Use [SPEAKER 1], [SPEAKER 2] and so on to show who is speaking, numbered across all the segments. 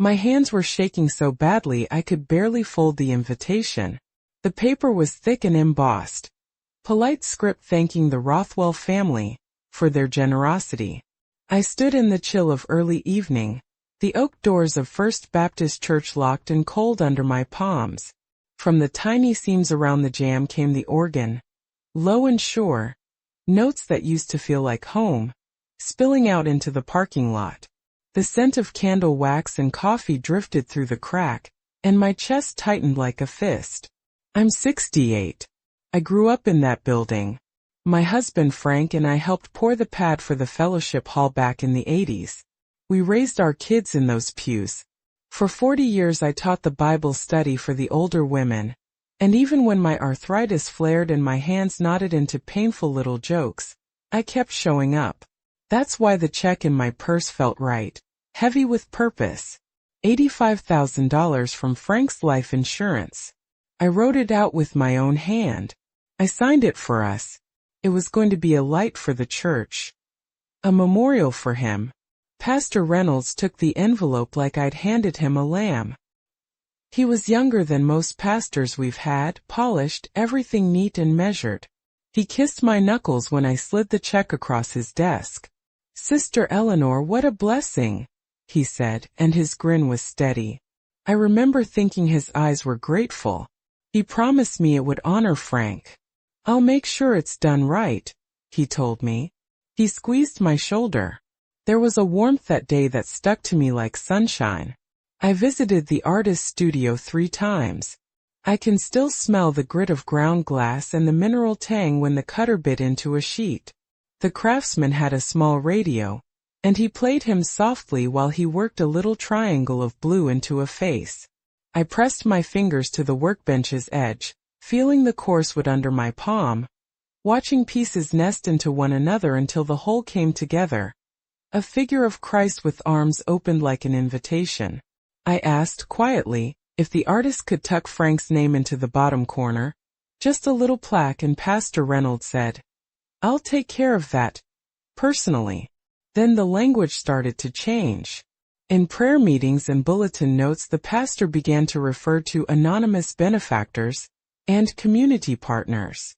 [SPEAKER 1] My hands were shaking so badly I could barely fold the invitation. The paper was thick and embossed. Polite script thanking the Rothwell family for their generosity. I stood in the chill of early evening, the oak doors of First Baptist Church locked and cold under my palms. From the tiny seams around the jamb came the organ, low and sure, notes that used to feel like home, spilling out into the parking lot. The scent of candle wax and coffee drifted through the crack, and my chest tightened like a fist. I'm 68. I grew up in that building. My husband Frank and I helped pour the pad for the fellowship hall back in the 80s. We raised our kids in those pews. For 40 years I taught the Bible study for the older women, and even when my arthritis flared and my hands knotted into painful little jokes, I kept showing up. That's why the check in my purse felt right, heavy with purpose. $85,000 from Frank's life insurance. I wrote it out with my own hand. I signed it for us. It was going to be a light for the church. A memorial for him. Pastor Reynolds took the envelope like I'd handed him a lamb. He was younger than most pastors we've had, polished, everything neat and measured. He kissed my knuckles when I slid the check across his desk. "Sister Eleanor, what a blessing," he said, and his grin was steady. I remember thinking his eyes were grateful. He promised me it would honor Frank. "I'll make sure it's done right," he told me. He squeezed my shoulder. There was a warmth that day that stuck to me like sunshine. I visited the artist's studio 3 times. I can still smell the grit of ground glass and the mineral tang when the cutter bit into a sheet. The craftsman had a small radio, and he played him softly while he worked a little triangle of blue into a face. I pressed my fingers to the workbench's edge, feeling the coarse wood under my palm, watching pieces nest into one another until the whole came together. A figure of Christ with arms opened like an invitation. I asked quietly if the artist could tuck Frank's name into the bottom corner, just a little plaque, and Pastor Reynolds said, "I'll take care of that, personally." Then the language started to change. In prayer meetings and bulletin notes the pastor began to refer to anonymous benefactors and community partners.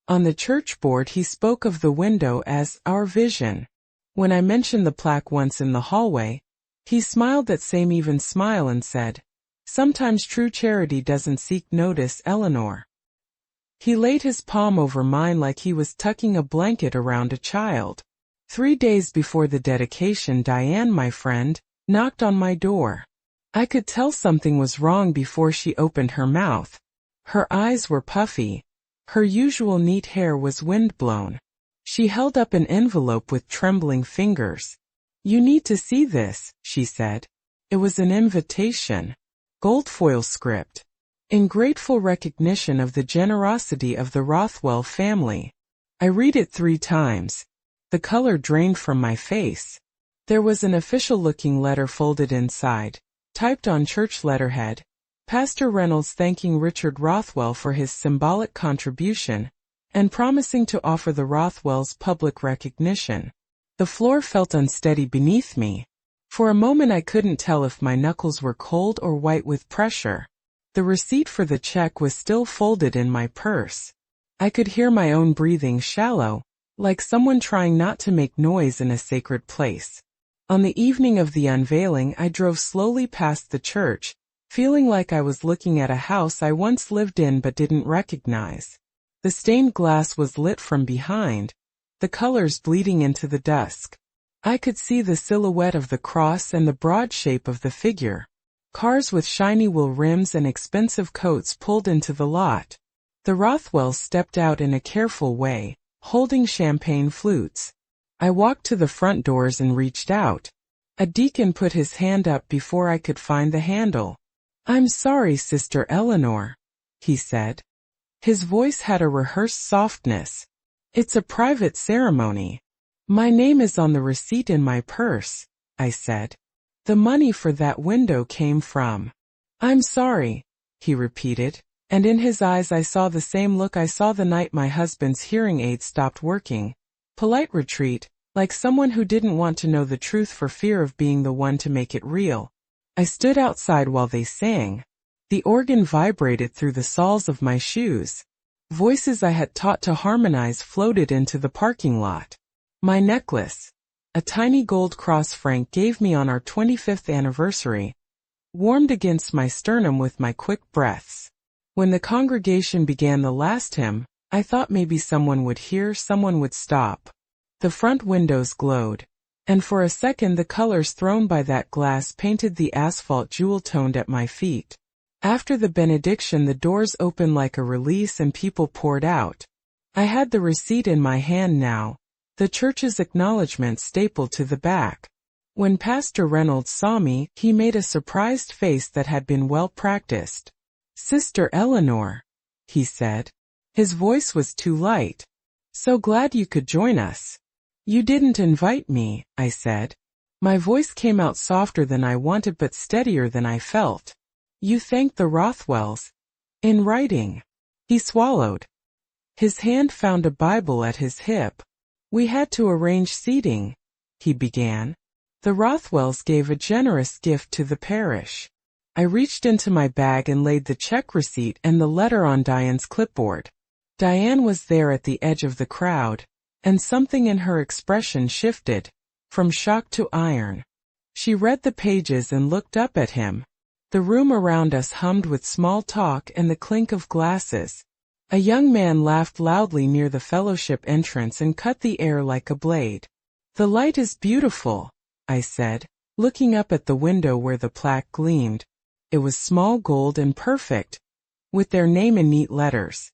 [SPEAKER 1] On the church board he spoke of the window as our vision. When I mentioned the plaque once in the hallway, he smiled that same even smile and said, "Sometimes true charity doesn't seek notice, Eleanor." He laid his palm over mine like he was tucking a blanket around a child. 3 days before the dedication, Diane, my friend, knocked on my door. I could tell something was wrong before she opened her mouth. Her eyes were puffy. Her usual neat hair was windblown. She held up an envelope with trembling fingers. "You need to see this," she said. It was an invitation. Goldfoil script. In grateful recognition of the generosity of the Rothwell family. I read it 3 times. The color drained from my face. There was an official-looking letter folded inside, typed on church letterhead. Pastor Reynolds thanking Richard Rothwell for his symbolic contribution, and promising to offer the Rothwells public recognition. The floor felt unsteady beneath me. For a moment I couldn't tell if my knuckles were cold or white with pressure. The receipt for the check was still folded in my purse. I could hear my own breathing, shallow, like someone trying not to make noise in a sacred place. On the evening of the unveiling, I drove slowly past the church, feeling like I was looking at a house I once lived in but didn't recognize. The stained glass was lit from behind, the colors bleeding into the dusk. I could see the silhouette of the cross and the broad shape of the figure. Cars with shiny wool rims and expensive coats pulled into the lot. The Rothwells stepped out in a careful way, holding champagne flutes. I walked to the front doors and reached out. A deacon put his hand up before I could find the handle. "I'm sorry, Sister Eleanor," he said. His voice had a rehearsed softness. "It's a private ceremony. My name is on the receipt in my purse," I said. "The money for that window came from—" "I'm sorry," he repeated, and in his eyes I saw the same look I saw the night my husband's hearing aid stopped working. Polite retreat, like someone who didn't want to know the truth for fear of being the one to make it real. I stood outside while they sang. The organ vibrated through the soles of my shoes. Voices I had taught to harmonize floated into the parking lot. My necklace, a tiny gold cross Frank gave me on our 25th anniversary, warmed against my sternum with my quick breaths. When the congregation began the last hymn, I thought maybe someone would hear, someone would stop. The front windows glowed, and for a second the colors thrown by that glass painted the asphalt jewel-toned at my feet. After the benediction, the doors opened like a release and people poured out. I had the receipt in my hand now, the church's acknowledgement stapled to the back. When Pastor Reynolds saw me, he made a surprised face that had been well practiced. "Sister Eleanor," he said. His voice was too light. "So glad you could join us." "You didn't invite me," I said. My voice came out softer than I wanted but steadier than I felt. "You thanked the Rothwells. In writing." He swallowed. His hand found a Bible at his hip. "We had to arrange seating," he began. "The Rothwells gave a generous gift to the parish." I reached into my bag and laid the check receipt and the letter on Diane's clipboard. Diane was there at the edge of the crowd, and something in her expression shifted, from shock to iron. She read the pages and looked up at him. The room around us hummed with small talk and the clink of glasses. A young man laughed loudly near the fellowship entrance and cut the air like a blade. "The light is beautiful," I said, looking up at the window where the plaque gleamed. It was small gold and perfect, with their name in neat letters.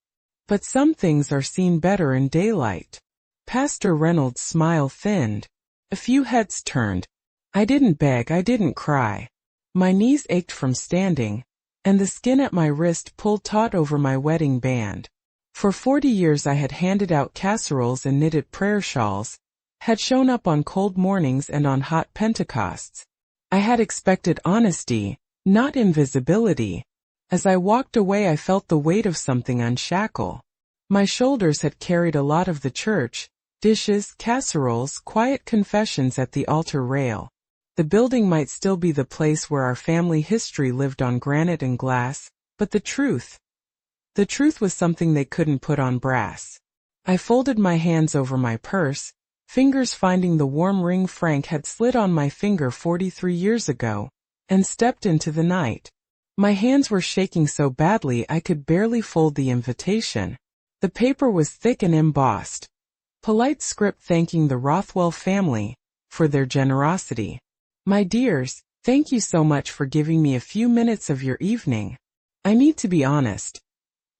[SPEAKER 1] "But some things are seen better in daylight." Pastor Reynolds' smile thinned. A few heads turned. I didn't beg, I didn't cry. My knees ached from standing, and the skin at my wrist pulled taut over my wedding band. For 40 years I had handed out casseroles and knitted prayer shawls, had shown up on cold mornings and on hot Pentecosts. I had expected honesty, not invisibility. As I walked away I felt the weight of something unshackle. My shoulders had carried a lot of the church, dishes, casseroles, quiet confessions at the altar rail. The building might still be the place where our family history lived on granite and glass, but the truth was something they couldn't put on brass. I folded my hands over my purse, fingers finding the warm ring Frank had slid on my finger 43 years ago, and stepped into the night. My hands were shaking so badly I could barely fold the invitation. The paper was thick and embossed. Polite script thanking the Rothwell family for their generosity. "My dears, thank you so much for giving me a few minutes of your evening. I need to be honest.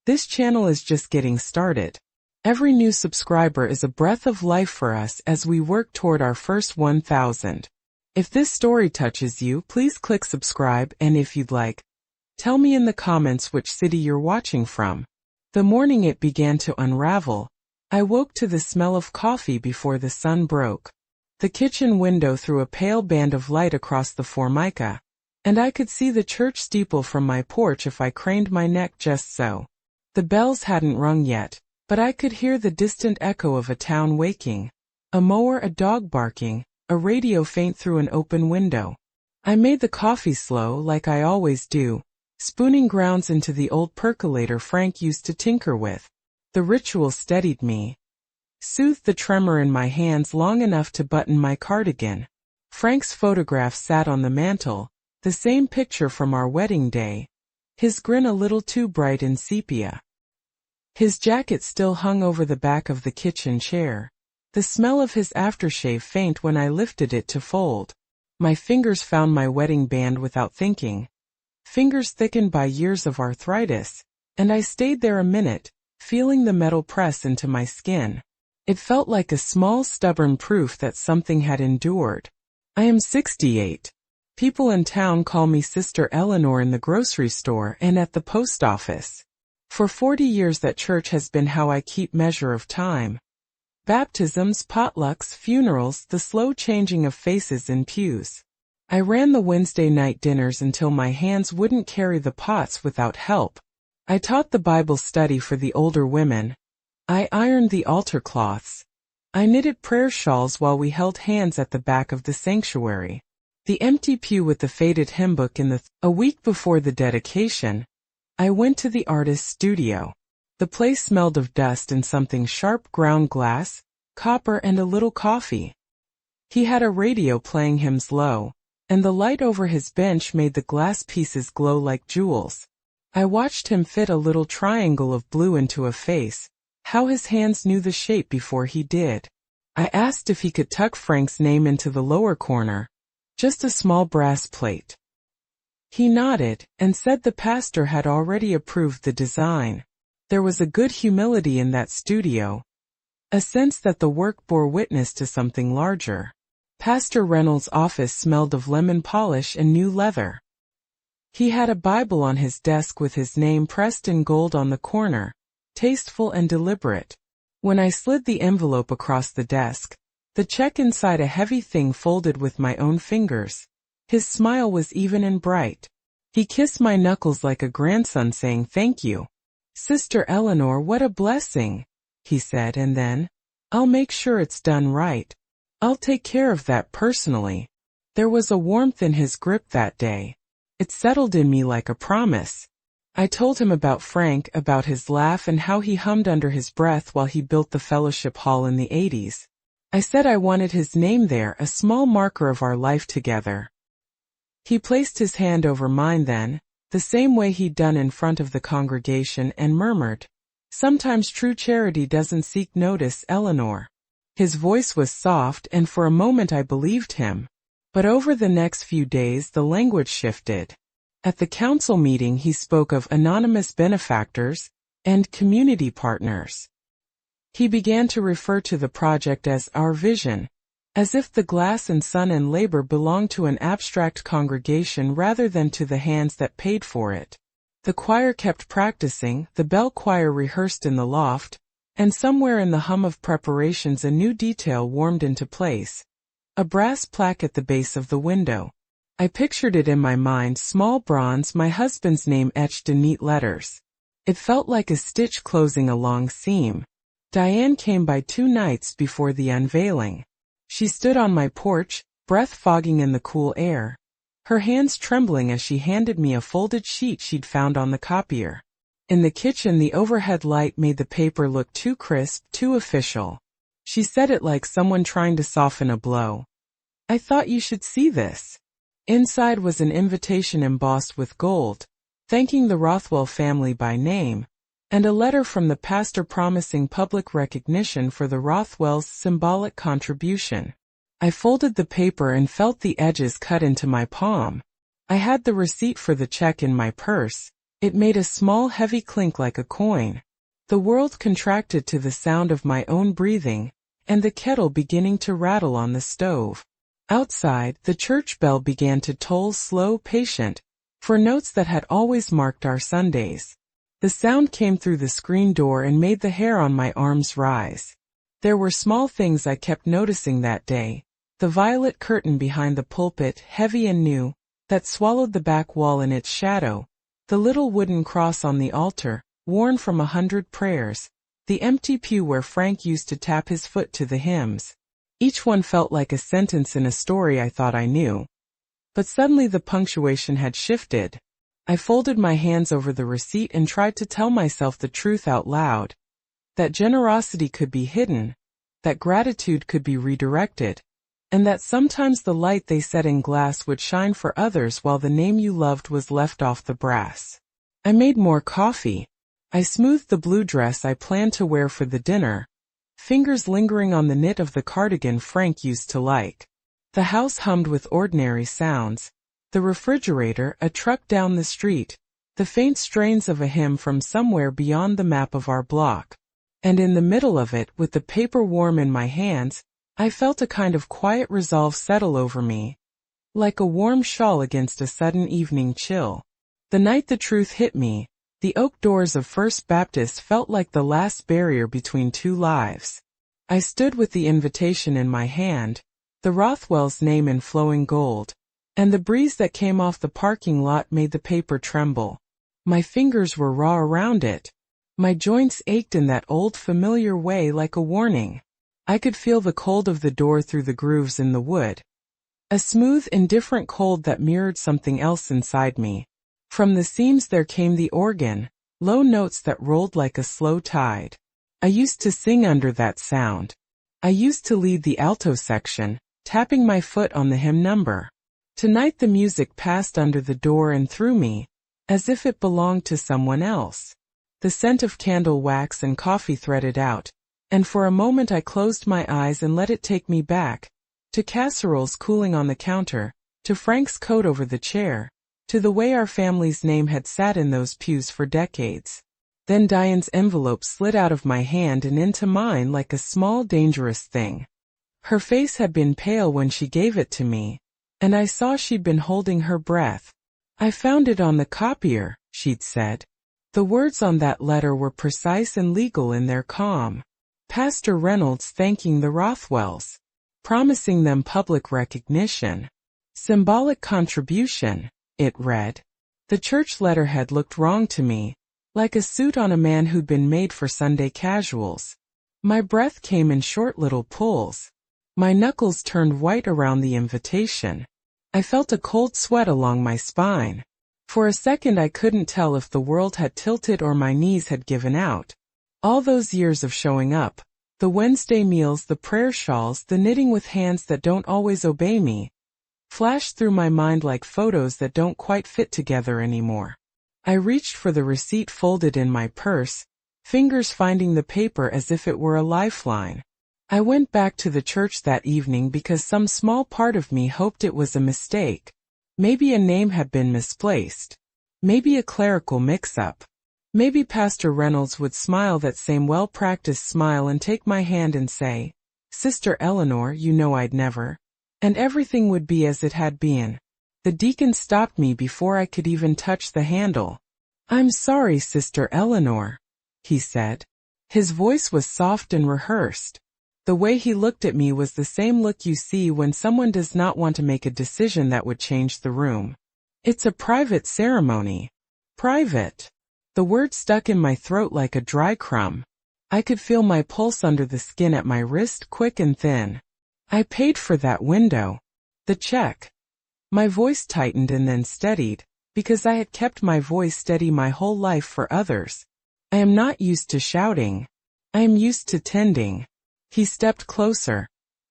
[SPEAKER 1] This channel is just getting started. Every new subscriber is a breath of life for us as we work toward our first 1,000. If this story touches you, please click subscribe, and if you'd like, tell me in the comments which city you're watching from." The morning it began to unravel, I woke to the smell of coffee before the sun broke. The kitchen window threw a pale band of light across the formica, and I could see the church steeple from my porch if I craned my neck just so. The bells hadn't rung yet, but I could hear the distant echo of a town waking. A mower, a dog barking, a radio faint through an open window. I made the coffee slow, like I always do, spooning grounds into the old percolator Frank used to tinker with. The ritual steadied me, soothed the tremor in my hands long enough to button my cardigan. Frank's photograph sat on the mantel, the same picture from our wedding day, his grin a little too bright in sepia. His jacket still hung over the back of the kitchen chair, the smell of his aftershave faint when I lifted it to fold. My fingers found my wedding band without thinking, fingers thickened by years of arthritis, and I stayed there a minute, feeling the metal press into my skin. It felt like a small stubborn proof that something had endured. I am 68. People in town call me Sister Eleanor in the grocery store and at the post office. For 40 years that church has been how I keep measure of time. Baptisms, potlucks, funerals, the slow changing of faces in pews. I ran the Wednesday night dinners until my hands wouldn't carry the pots without help. I taught the Bible study for the older women. I ironed the altar cloths. I knitted prayer shawls while we held hands at the back of the sanctuary. The empty pew with the faded hymn book in A week before the dedication, I went to the artist's studio. The place smelled of dust and something sharp: ground glass, copper, and a little coffee. He had a radio playing hymns low, and the light over his bench made the glass pieces glow like jewels. I watched him fit a little triangle of blue into a face. How his hands knew the shape before he did. I asked if he could tuck Frank's name into the lower corner, just a small brass plate. He nodded, and said the pastor had already approved the design. There was a good humility in that studio, a sense that the work bore witness to something larger. Pastor Reynolds' office smelled of lemon polish and new leather. He had a Bible on his desk with his name pressed in gold on the corner, tasteful and deliberate. When I slid the envelope across the desk, the check inside a heavy thing folded with my own fingers. His smile was even and bright. He kissed my knuckles like a grandson, saying, "Thank you, Sister Eleanor, what a blessing," he said, and then, "I'll make sure it's done right. I'll take care of that personally." There was a warmth in his grip that day. It settled in me like a promise. I told him about Frank, about his laugh and how he hummed under his breath while he built the fellowship hall in the 80s. I said I wanted his name there, a small marker of our life together. He placed his hand over mine then, the same way he'd done in front of the congregation, and murmured, "Sometimes true charity doesn't seek notice, Eleanor." His voice was soft, and for a moment I believed him. But over the next few days the language shifted. At the council meeting he spoke of anonymous benefactors and community partners. He began to refer to the project as our vision, as if the glass and sun and labor belonged to an abstract congregation rather than to the hands that paid for it. The choir kept practicing, the bell choir rehearsed in the loft, and somewhere in the hum of preparations a new detail warmed into place. A brass plaque at the base of the window. I pictured it in my mind, small bronze, my husband's name etched in neat letters. It felt like a stitch closing a long seam. Diane came by 2 nights before the unveiling. She stood on my porch, breath fogging in the cool air, her hands trembling as she handed me a folded sheet she'd found on the copier. In the kitchen the overhead light made the paper look too crisp, too official. She said it like someone trying to soften a blow. "I thought you should see this." Inside was an invitation embossed with gold, thanking the Rothwell family by name, and a letter from the pastor promising public recognition for the Rothwells' symbolic contribution. I folded the paper and felt the edges cut into my palm. I had the receipt for the check in my purse. It made a small heavy clink like a coin. The world contracted to the sound of my own breathing, and the kettle beginning to rattle on the stove. Outside, the church bell began to toll, slow, patient, for notes that had always marked our Sundays. The sound came through the screen door and made the hair on my arms rise. There were small things I kept noticing that day. The violet curtain behind the pulpit, heavy and new, that swallowed the back wall in its shadow. The little wooden cross on the altar, worn from 100 prayers. The empty pew where Frank used to tap his foot to the hymns. Each one felt like a sentence in a story I thought I knew. But suddenly the punctuation had shifted. I folded my hands over the receipt and tried to tell myself the truth out loud. That generosity could be hidden, that gratitude could be redirected, and that sometimes the light they set in glass would shine for others while the name you loved was left off the brass. I made more coffee. I smoothed the blue dress I planned to wear for the dinner, fingers lingering on the knit of the cardigan Frank used to like. The house hummed with ordinary sounds. The refrigerator, a truck down the street, the faint strains of a hymn from somewhere beyond the map of our block. And in the middle of it, with the paper warm in my hands, I felt a kind of quiet resolve settle over me, like a warm shawl against a sudden evening chill. The night the truth hit me, the oak doors of First Baptist felt like the last barrier between 2 lives. I stood with the invitation in my hand, the Rothwell's name in flowing gold, and the breeze that came off the parking lot made the paper tremble. My fingers were raw around it. My joints ached in that old familiar way, like a warning. I could feel the cold of the door through the grooves in the wood. A smooth, indifferent cold that mirrored something else inside me. From the seams there came the organ, low notes that rolled like a slow tide. I used to sing under that sound. I used to lead the alto section, tapping my foot on the hymn number. Tonight the music passed under the door and through me, as if it belonged to someone else. The scent of candle wax and coffee threaded out, and for a moment I closed my eyes and let it take me back, to casseroles cooling on the counter, to Frank's coat over the chair, to the way our family's name had sat in those pews for decades. Then Diane's envelope slid out of my hand and into mine like a small dangerous thing. Her face had been pale when she gave it to me, and I saw she'd been holding her breath. "I found it on the copier," she'd said. The words on that letter were precise and legal in their calm. Pastor Reynolds thanking the Rothwells, promising them public recognition. Symbolic contribution, it read. The church letterhead looked wrong to me, like a suit on a man who'd been made for Sunday casuals. My breath came in short little pulls. My knuckles turned white around the invitation. I felt a cold sweat along my spine. For a second I couldn't tell if the world had tilted or my knees had given out. All those years of showing up, the Wednesday meals, the prayer shawls, the knitting with hands that don't always obey me, flashed through my mind like photos that don't quite fit together anymore. I reached for the receipt folded in my purse, fingers finding the paper as if it were a lifeline. I went back to the church that evening because some small part of me hoped it was a mistake. Maybe a name had been misplaced. Maybe a clerical mix-up. Maybe Pastor Reynolds would smile that same well-practiced smile and take my hand and say, "Sister Eleanor, you know I'd never," and everything would be as it had been. The deacon stopped me before I could even touch the handle. "I'm sorry, Sister Eleanor," he said. His voice was soft and rehearsed. The way he looked at me was the same look you see when someone does not want to make a decision that would change the room. "It's a private ceremony." Private. The word stuck in my throat like a dry crumb. I could feel my pulse under the skin at my wrist, quick and thin. "I paid for that window. The check." My voice tightened and then steadied, because I had kept my voice steady my whole life for others. I am not used to shouting. I am used to tending. He stepped closer,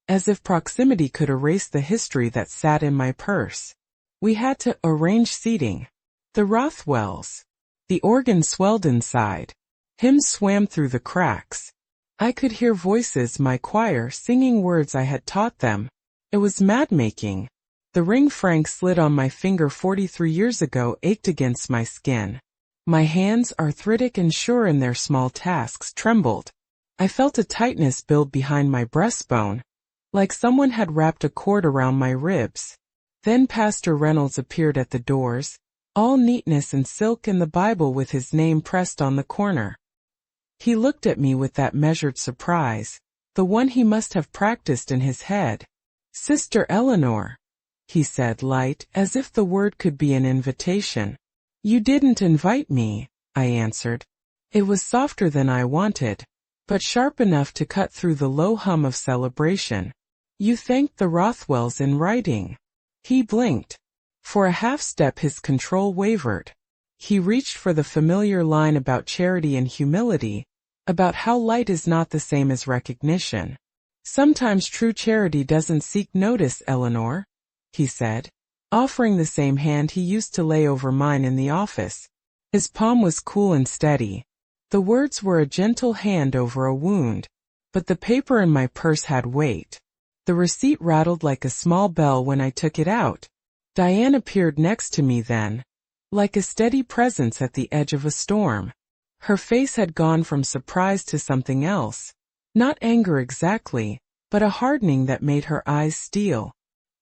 [SPEAKER 1] as if proximity could erase the history that sat in my purse. We had to arrange seating. The Rothwells. The organ swelled inside. Hymns swam through the cracks. I could hear voices, my choir, singing words I had taught them. It was mad-making. The ring Frank slid on my finger 43 years ago ached against my skin. My hands, arthritic and sure in their small tasks, trembled. I felt a tightness build behind my breastbone, like someone had wrapped a cord around my ribs. Then Pastor Reynolds appeared at the doors, all neatness and silk and the Bible with his name pressed on the corner. He looked at me with that measured surprise, the one he must have practiced in his head. "Sister Eleanor," he said, light, as if the word could be an invitation. "You didn't invite me," I answered. It was softer than I wanted, but sharp enough to cut through the low hum of celebration. "You thanked the Rothwells in writing." He blinked. For a half-step his control wavered. He reached for the familiar line about charity and humility, about how light is not the same as recognition. "Sometimes true charity doesn't seek notice, Eleanor," he said, offering the same hand he used to lay over mine in the office. His palm was cool and steady. The words were a gentle hand over a wound, but the paper in my purse had weight. The receipt rattled like a small bell when I took it out. Diane appeared next to me then, like a steady presence at the edge of a storm. Her face had gone from surprise to something else. Not anger exactly, but a hardening that made her eyes steel.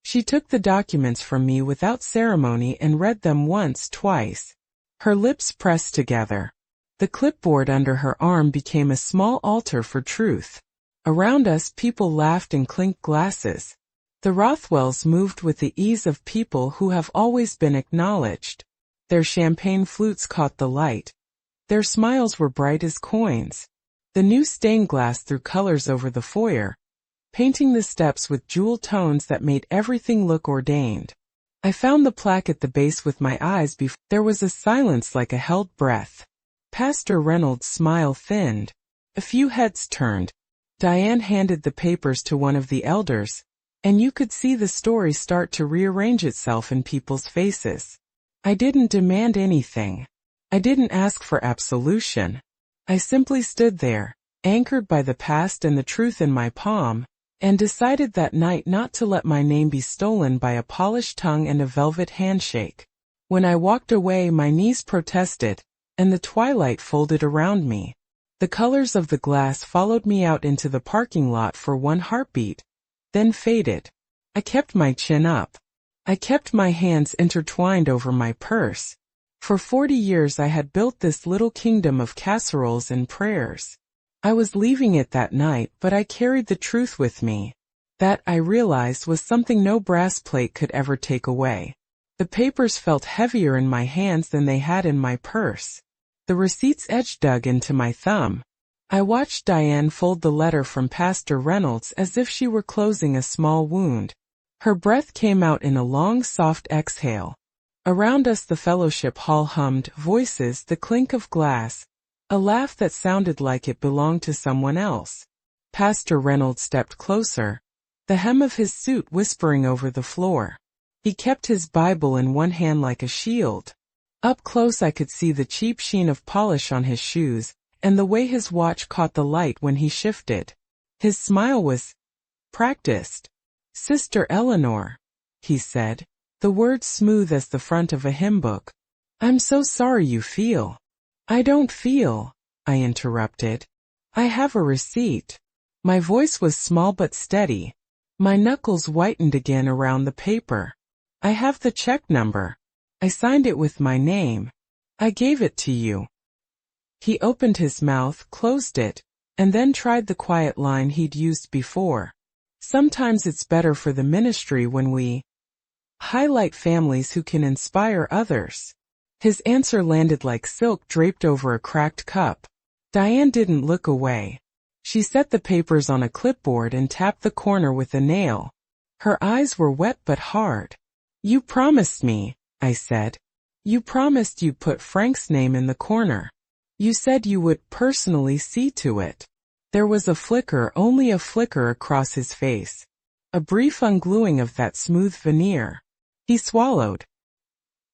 [SPEAKER 1] She took the documents from me without ceremony and read them once, twice. Her lips pressed together. The clipboard under her arm became a small altar for truth. Around us people laughed and clinked glasses. The Rothwells moved with the ease of people who have always been acknowledged. Their champagne flutes caught the light. Their smiles were bright as coins. The new stained glass threw colors over the foyer. painting the steps with jewel tones that made everything look ordained. I found the plaque at the base with my eyes before. There was a silence like a held breath. Pastor Reynolds' smile thinned. A few heads turned. Diane handed the papers to one of the elders, and you could see the story start to rearrange itself in people's faces. I didn't demand anything. I didn't ask for absolution. I simply stood there, anchored by the past and the truth in my palm, and decided that night not to let my name be stolen by a polished tongue and a velvet handshake. When I walked away, my knees protested, and the twilight folded around me. The colors of the glass followed me out into the parking lot for one heartbeat, then faded. I kept my chin up. I kept my hands intertwined over my purse. For 40 years I had built this little kingdom of casseroles and prayers. I was leaving it that night, but I carried the truth with me. That, I realized, was something no brass plate could ever take away. The papers felt heavier in my hands than they had in my purse. The receipt's edge dug into my thumb. I watched Diane fold the letter from Pastor Reynolds as if she were closing a small wound. Her breath came out in a long, soft exhale. Around us the fellowship hall hummed, voices, the clink of glass, a laugh that sounded like it belonged to someone else. Pastor Reynolds stepped closer, the hem of his suit whispering over the floor. He kept his Bible in one hand like a shield. Up close I could see the cheap sheen of polish on his shoes, and the way his watch caught the light when he shifted. His smile was practiced. "Sister Eleanor," he said, the words smooth as the front of a hymn book. "I'm so sorry you feel." "I don't feel," I interrupted. "I have a receipt." My voice was small but steady. My knuckles whitened again around the paper. "I have the check number. I signed it with my name. I gave it to you." He opened his mouth, closed it, and then tried the quiet line he'd used before. "Sometimes it's better for the ministry when we highlight families who can inspire others." His answer landed like silk draped over a cracked cup. Diane didn't look away. She set the papers on a clipboard and tapped the corner with a nail. Her eyes were wet but hard. "You promised me," I said. "You promised you'd put Frank's name in the corner. You said you would personally see to it." There was a flicker, only a flicker across his face. A brief ungluing of that smooth veneer. He swallowed.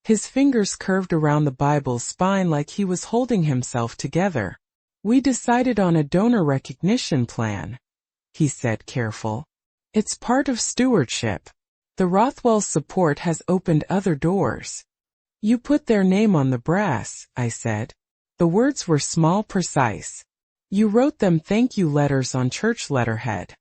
[SPEAKER 1] His fingers curved around the Bible's spine like he was holding himself together. "We decided on a donor recognition plan," he said, careful. "It's part of stewardship. The Rothwell's support has opened other doors." "You put their name on the brass," I said. The words were small, precise. "You wrote them thank you letters on church letterhead.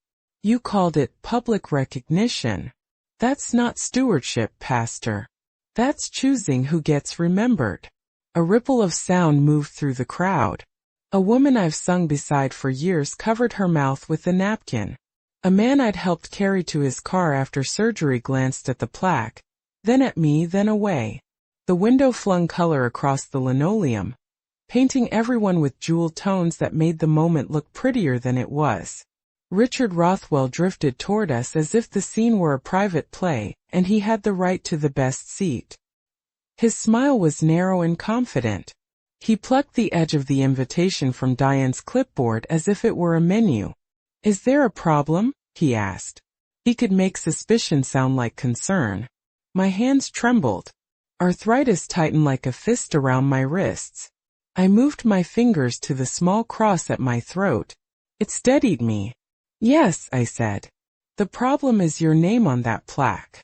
[SPEAKER 1] You called it public recognition. That's not stewardship, Pastor. That's choosing who gets remembered." A ripple of sound moved through the crowd. A woman I've sung beside for years covered her mouth with a napkin. A man I'd helped carry to his car after surgery glanced at the plaque, then at me, then away. The window flung color across the linoleum, painting everyone with jeweled tones that made the moment look prettier than it was. Richard Rothwell drifted toward us as if the scene were a private play, and he had the right to the best seat. His smile was narrow and confident. He plucked the edge of the invitation from Diane's clipboard as if it were a menu. "Is there a problem?" he asked. He could make suspicion sound like concern. My hands trembled. Arthritis tightened like a fist around my wrists. I moved my fingers to the small cross at my throat. It steadied me. "Yes," I said. "The problem is your name on that plaque."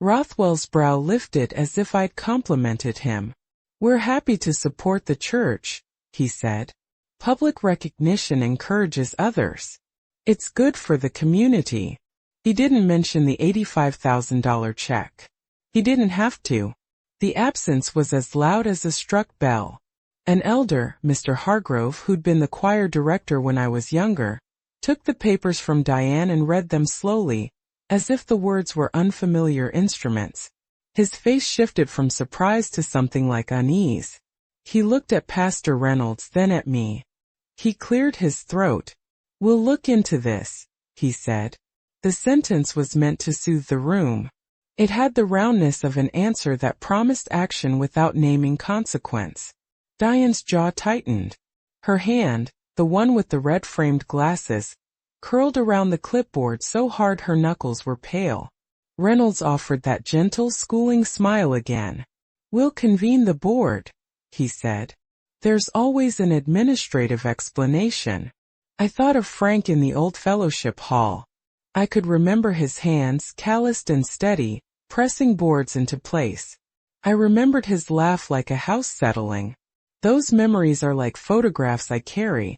[SPEAKER 1] Rothwell's brow lifted as if I'd complimented him. "We're happy to support the church," he said. "Public recognition encourages others. It's good for the community." He didn't mention the $85,000 check. He didn't have to. The absence was as loud as a struck bell. An elder, Mr. Hargrove, who'd been the choir director when I was younger, took the papers from Diane and read them slowly, as if the words were unfamiliar instruments. His face shifted from surprise to something like unease. He looked at Pastor Reynolds, then at me. He cleared his throat. "We'll look into this," he said. The sentence was meant to soothe the room. It had the roundness of an answer that promised action without naming consequence. Diane's jaw tightened. Her hand, the one with the red-framed glasses, curled around the clipboard so hard her knuckles were pale. Reynolds offered that gentle, schooling smile again. "We'll convene the board," he said. "There's always an administrative explanation." I thought of Frank in the old fellowship hall. I could remember his hands, calloused and steady, pressing boards into place. I remembered his laugh like a house settling. Those memories are like photographs I carry.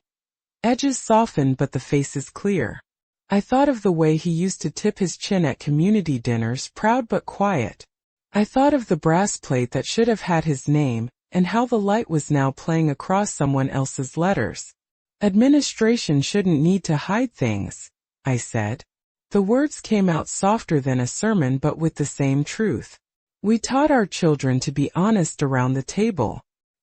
[SPEAKER 1] Edges soften but the face is clear. I thought of the way he used to tip his chin at community dinners, proud but quiet. I thought of the brass plate that should have had his name, and how the light was now playing across someone else's letters. "Administration shouldn't need to hide things," I said. The words came out softer than a sermon but with the same truth. We taught our children to be honest around the table.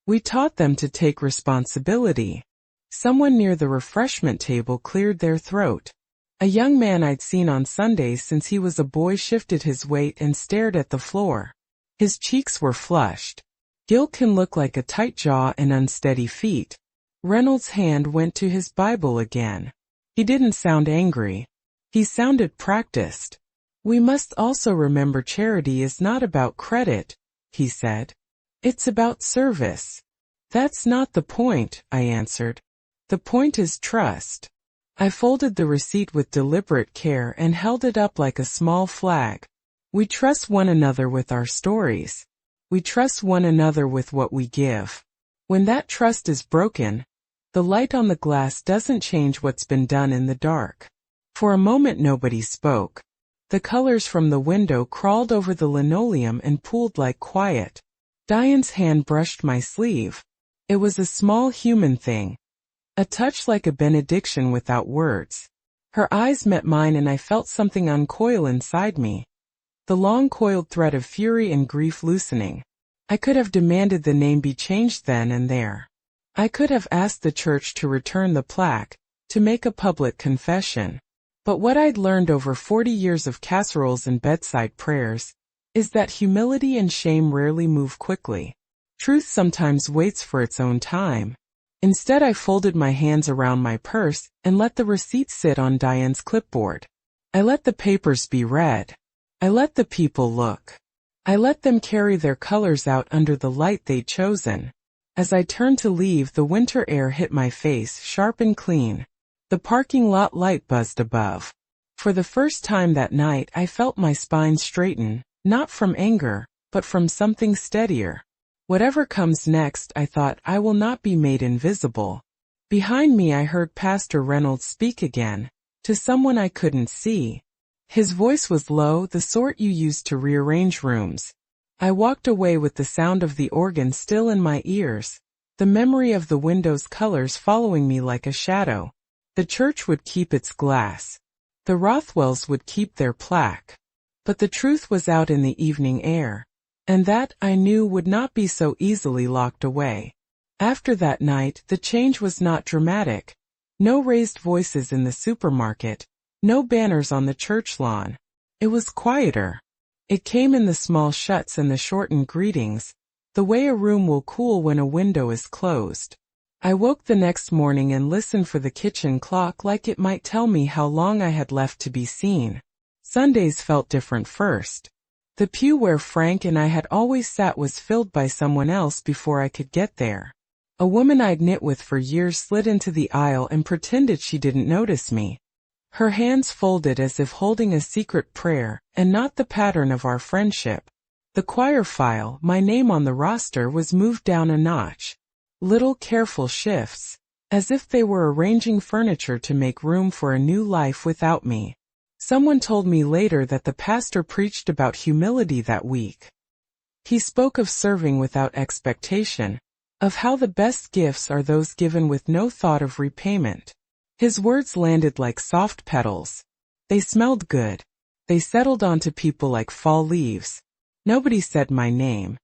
[SPEAKER 1] We taught them to take responsibility. Someone near the refreshment table cleared their throat. A young man I'd seen on Sundays since he was a boy shifted his weight and stared at the floor. His cheeks were flushed. Gil can look like a tight jaw and unsteady feet. Reynolds' hand went to his Bible again. He didn't sound angry. He sounded practiced. "We must also remember charity is not about credit," he said. "It's about service." "That's not the point," I answered. "The point is trust." I folded the receipt with deliberate care and held it up like a small flag. We trust one another with our stories. We trust one another with what we give. When that trust is broken, the light on the glass doesn't change what's been done in the dark. For a moment nobody spoke. The colors from the window crawled over the linoleum and pooled like quiet. Diane's hand brushed my sleeve. It was a small human thing. A touch like a benediction without words. Her eyes met mine and I felt something uncoil inside me. The long coiled thread of fury and grief loosening. I could have demanded the name be changed then and there. I could have asked the church to return the plaque, to make a public confession. But what I'd learned over 40 years of casseroles and bedside prayers is that humility and shame rarely move quickly. Truth sometimes waits for its own time. Instead, I folded my hands around my purse and let the receipt sit on Diane's clipboard. I let the papers be read. I let the people look. I let them carry their colors out under the light they'd chosen. As I turned to leave, the winter air hit my face, sharp and clean. The parking lot light buzzed above. For the first time that night I felt my spine straighten, not from anger, but from something steadier. Whatever comes next, I thought, I will not be made invisible. Behind me I heard Pastor Reynolds speak again, to someone I couldn't see. His voice was low, the sort you use to rearrange rooms. I walked away with the sound of the organ still in my ears, the memory of the window's colors following me like a shadow. The church would keep its glass. The Rothwells would keep their plaque. But the truth was out in the evening air, and that, I knew, would not be so easily locked away. After that night, the change was not dramatic. No raised voices in the supermarket, no banners on the church lawn. It was quieter. It came in the small shuts and the shortened greetings, the way a room will cool when a window is closed. I woke the next morning and listened for the kitchen clock like it might tell me how long I had left to be seen. Sundays felt different first. The pew where Frank and I had always sat was filled by someone else before I could get there. A woman I'd knit with for years slid into the aisle and pretended she didn't notice me. Her hands folded as if holding a secret prayer, and not the pattern of our friendship. The choir file, my name on the roster, was moved down a notch. Little careful shifts, as if they were arranging furniture to make room for a new life without me. Someone told me later that the pastor preached about humility that week. He spoke of serving without expectation, of how the best gifts are those given with no thought of repayment. His words landed like soft petals. They smelled good. They settled onto people like fall leaves. Nobody said my name.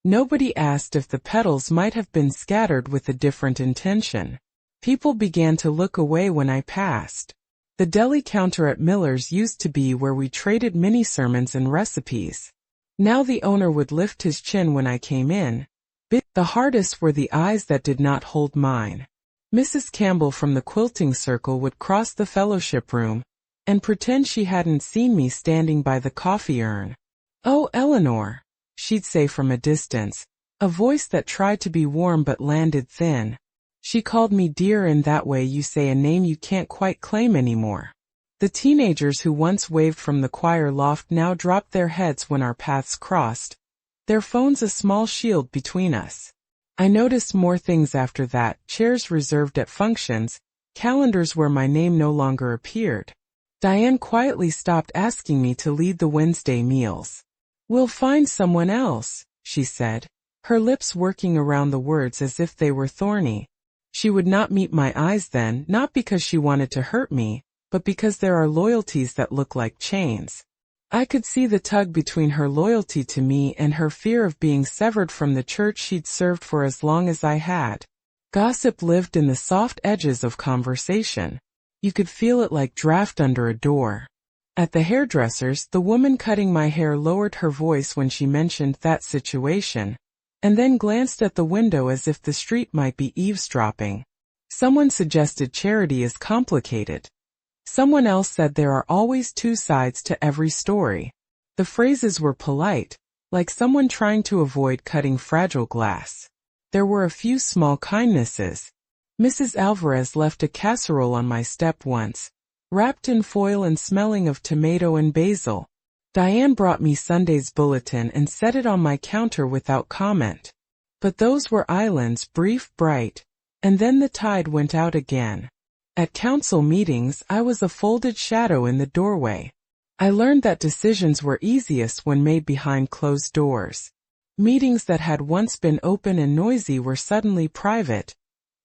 [SPEAKER 1] Nobody asked if the petals might have been scattered with a different intention. People began to look away when I passed. The deli counter at Miller's used to be where we traded mini-sermons and recipes. Now the owner would lift his chin when I came in. The hardest were the eyes that did not hold mine. Mrs. Campbell from the quilting circle would cross the fellowship room and pretend she hadn't seen me standing by the coffee urn. "Oh, Eleanor," she'd say from a distance, a voice that tried to be warm but landed thin. She called me dear, in that way you say a name you can't quite claim anymore. The teenagers who once waved from the choir loft now dropped their heads when our paths crossed, their phones a small shield between us. I noticed more things after that: chairs reserved at functions, calendars where my name no longer appeared. Diane quietly stopped asking me to lead the Wednesday meals. "We'll find someone else," she said, her lips working around the words as if they were thorny. She would not meet my eyes then, not because she wanted to hurt me, but because there are loyalties that look like chains. I could see the tug between her loyalty to me and her fear of being severed from the church she'd served for as long as I had. Gossip lived in the soft edges of conversation. You could feel it like draft under a door. At the hairdresser's, the woman cutting my hair lowered her voice when she mentioned that situation, and then glanced at the window as if the street might be eavesdropping. Someone suggested charity is complicated. Someone else said there are always two sides to every story. The phrases were polite, like someone trying to avoid cutting fragile glass. There were a few small kindnesses. Mrs. Alvarez left a casserole on my step once, wrapped in foil and smelling of tomato and basil. Diane brought me Sunday's bulletin and set it on my counter without comment. But those were islands, brief, bright, and then the tide went out again. At council meetings, I was a folded shadow in the doorway. I learned that decisions were easiest when made behind closed doors. Meetings that had once been open and noisy were suddenly private,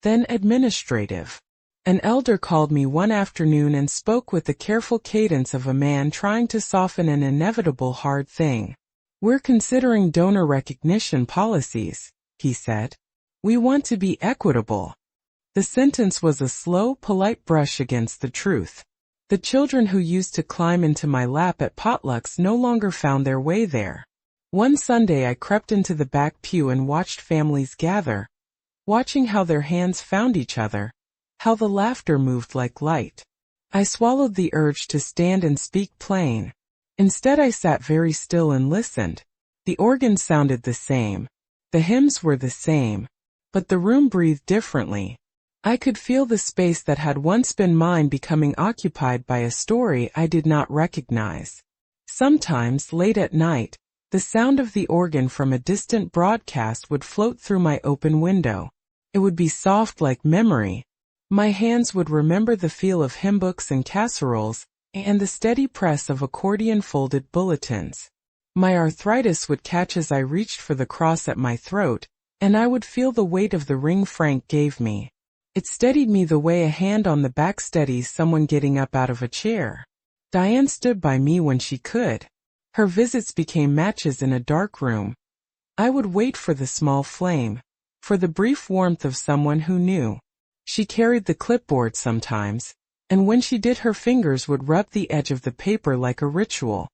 [SPEAKER 1] then administrative. An elder called me one afternoon and spoke with the careful cadence of a man trying to soften an inevitable hard thing. "We're considering donor recognition policies," he said. "We want to be equitable." The sentence was a slow, polite brush against the truth. The children who used to climb into my lap at potlucks no longer found their way there. One Sunday I crept into the back pew and watched families gather, watching how their hands found each other, how the laughter moved like light. I swallowed the urge to stand and speak plain. Instead I sat very still and listened. The organ sounded the same. The hymns were the same. But the room breathed differently. I could feel the space that had once been mine becoming occupied by a story I did not recognize. Sometimes, late at night, the sound of the organ from a distant broadcast would float through my open window. It would be soft like memory. My hands would remember the feel of hymn books and casseroles, and the steady press of accordion-folded bulletins. My arthritis would catch as I reached for the cross at my throat, and I would feel the weight of the ring Frank gave me. It steadied me the way a hand on the back steadies someone getting up out of a chair. Diane stood by me when she could. Her visits became matches in a dark room. I would wait for the small flame, for the brief warmth of someone who knew. She carried the clipboard sometimes, and when she did her fingers would rub the edge of the paper like a ritual.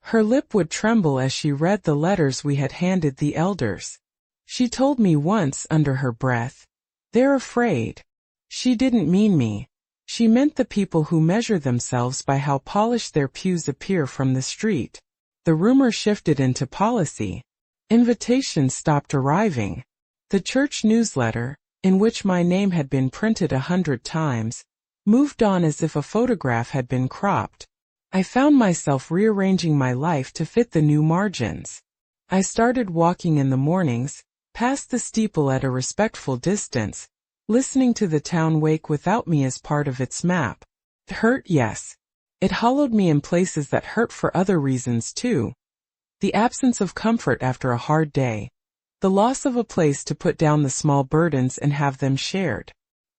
[SPEAKER 1] Her lip would tremble as she read the letters we had handed the elders. She told me once, under her breath, "They're afraid." She didn't mean me. She meant the people who measure themselves by how polished their pews appear from the street. The rumor shifted into policy. Invitations stopped arriving. The church newsletter, in which my name had been printed 100 times, moved on as if a photograph had been cropped. I found myself rearranging my life to fit the new margins. I started walking in the mornings, past the steeple at a respectful distance, listening to the town wake without me as part of its map. It hurt, yes. It hollowed me in places that hurt for other reasons too. The absence of comfort after a hard day. The loss of a place to put down the small burdens and have them shared.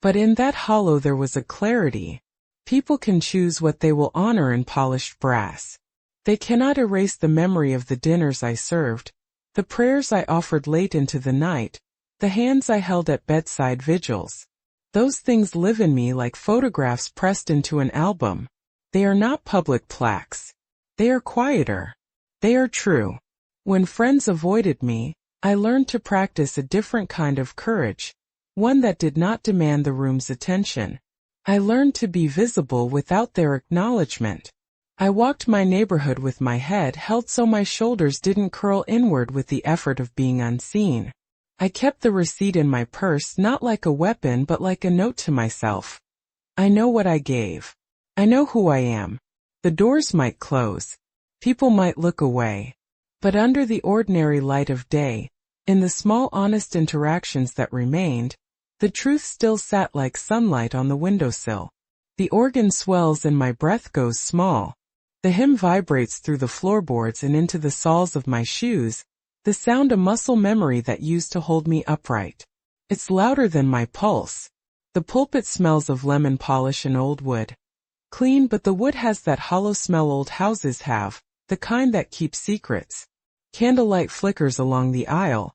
[SPEAKER 1] But in that hollow there was a clarity. People can choose what they will honor in polished brass. They cannot erase the memory of the dinners I served, the prayers I offered late into the night, the hands I held at bedside vigils. Those things live in me like photographs pressed into an album. They are not public plaques. They are quieter. They are true. When friends avoided me, I learned to practice a different kind of courage, one that did not demand the room's attention. I learned to be visible without their acknowledgement. I walked my neighborhood with my head held so my shoulders didn't curl inward with the effort of being unseen. I kept the receipt in my purse not like a weapon but like a note to myself. I know what I gave. I know who I am. The doors might close. People might look away. But under the ordinary light of day, in the small honest interactions that remained, the truth still sat like sunlight on the windowsill. The organ swells and my breath goes small. The hymn vibrates through the floorboards and into the soles of my shoes, the sound a muscle memory that used to hold me upright. It's louder than my pulse. The pulpit smells of lemon polish and old wood. Clean, but the wood has that hollow smell old houses have, the kind that keeps secrets. Candlelight flickers along the aisle.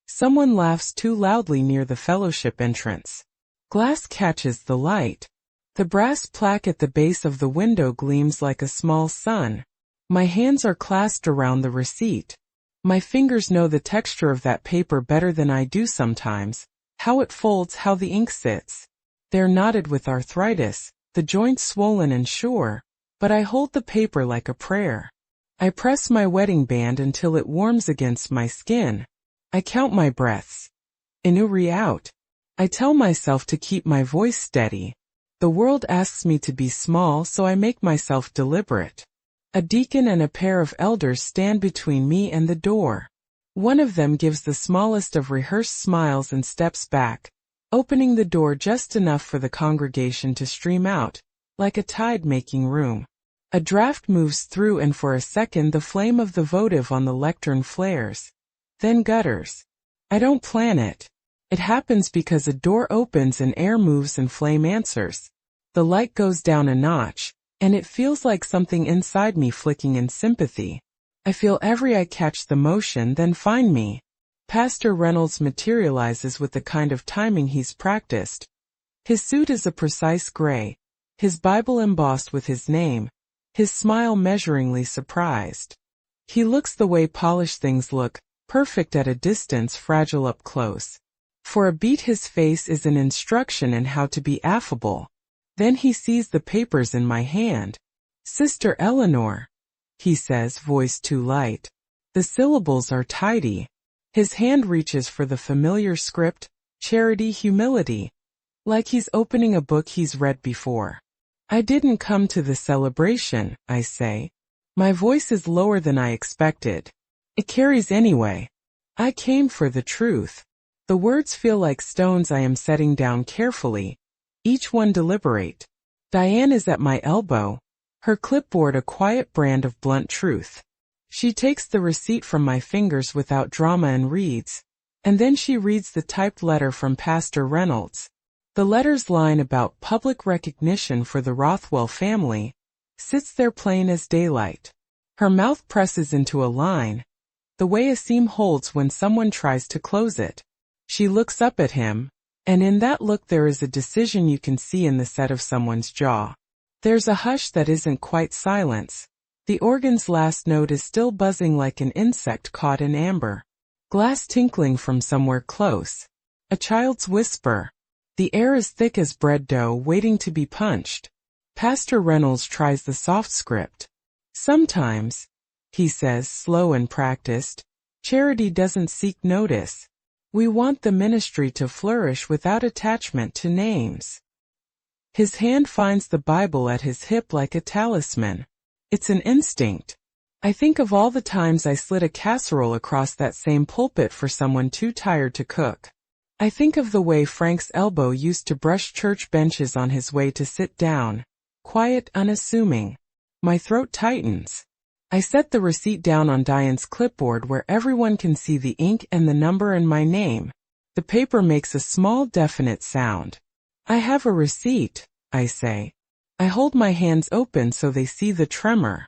[SPEAKER 1] Someone laughs too loudly near the fellowship entrance. Glass catches the light. The brass plaque at the base of the window gleams like a small sun. My hands are clasped around the receipt. My fingers know the texture of that paper better than I do sometimes, how it folds, how the ink sits. They're knotted with arthritis, the joints swollen and sure, but I hold the paper like a prayer. I press my wedding band until it warms against my skin. I count my breaths. In out. I tell myself to keep my voice steady. The world asks me to be small, so I make myself deliberate. A deacon and a pair of elders stand between me and the door. One of them gives the smallest of rehearsed smiles and steps back, opening the door just enough for the congregation to stream out, like a tide making room. A draft moves through and for a second the flame of the votive on the lectern flares. Then gutters. I don't plan it. It happens because a door opens and air moves and flame answers. The light goes down a notch, and it feels like something inside me flicking in sympathy. I feel every eye catch the motion, then find me. Pastor Reynolds materializes with the kind of timing he's practiced. His suit is a precise gray, his Bible embossed with his name, his smile measuringly surprised. He looks the way polished things look, perfect at a distance, fragile up close. For a beat his face is an instruction in how to be affable. Then he sees the papers in my hand. "Sister Eleanor," he says, voice too light. The syllables are tidy. His hand reaches for the familiar script, charity, humility. Like he's opening a book he's read before. "I didn't come to the celebration," I say. My voice is lower than I expected. It carries anyway. "I came for the truth." The words feel like stones I am setting down carefully, each one deliberate. Diane is at my elbow, her clipboard a quiet brand of blunt truth. She takes the receipt from my fingers without drama and reads, and then she reads the typed letter from Pastor Reynolds. The letter's line about public recognition for the Rothwell family sits there plain as daylight. Her mouth presses into a line, the way a seam holds when someone tries to close it. She looks up at him, and in that look there is a decision you can see in the set of someone's jaw. There's a hush that isn't quite silence. The organ's last note is still buzzing like an insect caught in amber. Glass tinkling from somewhere close. A child's whisper. The air is thick as bread dough waiting to be punched. Pastor Reynolds tries the soft script. "Sometimes," he says, slow and practiced, "charity doesn't seek notice. We want the ministry to flourish without attachment to names." His hand finds the Bible at his hip like a talisman. It's an instinct. I think of all the times I slid a casserole across that same pulpit for someone too tired to cook. I think of the way Frank's elbow used to brush church benches on his way to sit down, quiet, unassuming. My throat tightens. I set the receipt down on Diane's clipboard where everyone can see the ink and the number and my name. The paper makes a small, definite sound. "I have a receipt," I say. I hold my hands open so they see the tremor.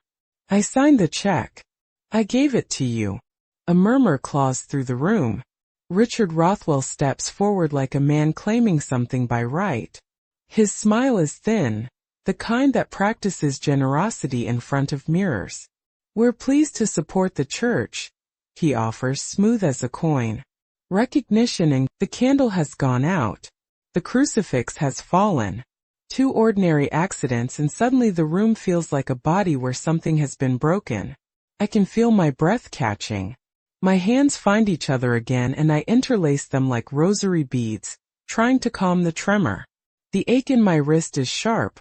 [SPEAKER 1] "I signed the check. I gave it to you." A murmur claws through the room. Richard Rothwell steps forward like a man claiming something by right. His smile is thin, the kind that practices generosity in front of mirrors. "We're pleased to support the church," he offers, smooth as a coin. Recognition, and the candle has gone out. The crucifix has fallen. Two ordinary accidents, and suddenly the room feels like a body where something has been broken. I can feel my breath catching. My hands find each other again and I interlace them like rosary beads, trying to calm the tremor. The ache in my wrist is sharp,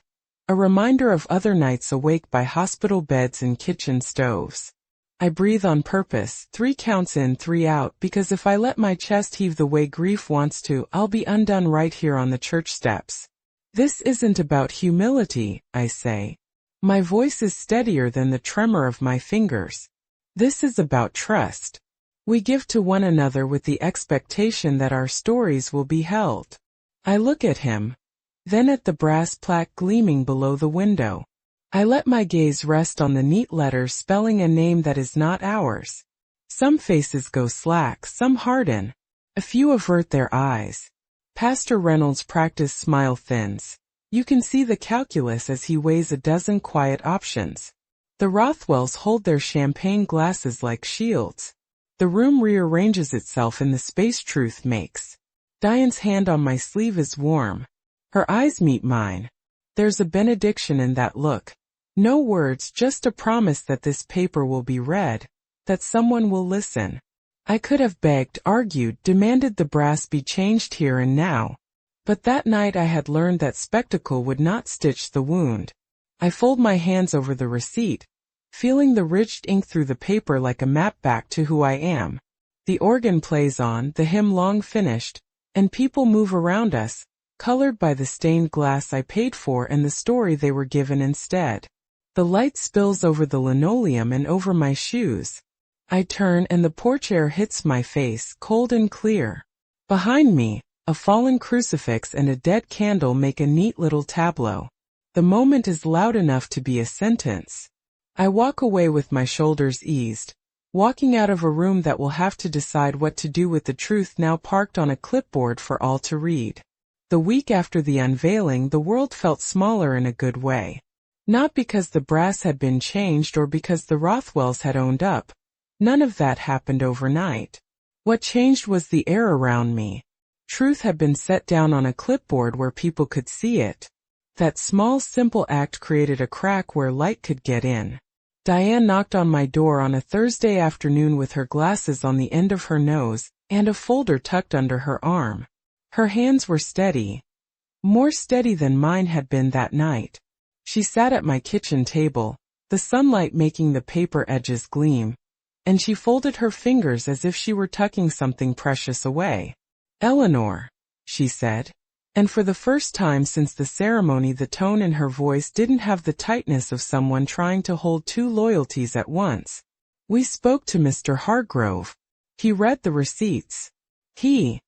[SPEAKER 1] a reminder of other nights awake by hospital beds and kitchen stoves. I breathe on purpose, 3 counts in, 3 out, because if I let my chest heave the way grief wants to, I'll be undone right here on the church steps. "This isn't about humility," I say. My voice is steadier than the tremor of my fingers. "This is about trust. We give to one another with the expectation that our stories will be held." I look at him, then at the brass plaque gleaming below the window. I let my gaze rest on the neat letters spelling a name that is not ours. Some faces go slack, some harden. A few avert their eyes. Pastor Reynolds' practiced smile thins. You can see the calculus as he weighs a dozen quiet options. The Rothwells hold their champagne glasses like shields. The room rearranges itself in the space truth makes. Diane's hand on my sleeve is warm. Her eyes meet mine. There's a benediction in that look. No words, just a promise that this paper will be read, that someone will listen. I could have begged, argued, demanded the brass be changed here and now. But that night I had learned that spectacle would not stitch the wound. I fold my hands over the receipt, feeling the ridged ink through the paper like a map back to who I am. The organ plays on, the hymn long finished, and people move around us, colored by the stained glass I paid for and the story they were given instead. The light spills over the linoleum and over my shoes. I turn and the porch air hits my face, cold and clear. Behind me, a fallen crucifix and a dead candle make a neat little tableau. The moment is loud enough to be a sentence. I walk away with my shoulders eased, walking out of a room that will have to decide what to do with the truth now parked on a clipboard for all to read. The week after the unveiling, the world felt smaller in a good way. Not because the brass had been changed or because the Rothwells had owned up. None of that happened overnight. What changed was the air around me. Truth had been set down on a clipboard where people could see it. That small, simple act created a crack where light could get in. Diane knocked on my door on a Thursday afternoon with her glasses on the end of her nose and a folder tucked under her arm. Her hands were steady, more steady than mine had been that night. She sat at my kitchen table, the sunlight making the paper edges gleam, and she folded her fingers as if she were tucking something precious away. "Eleanor," she said, and for the first time since the ceremony the tone in her voice didn't have the tightness of someone trying to hold 2 loyalties at once. "We spoke to Mr. Hargrove. He read the receipts. He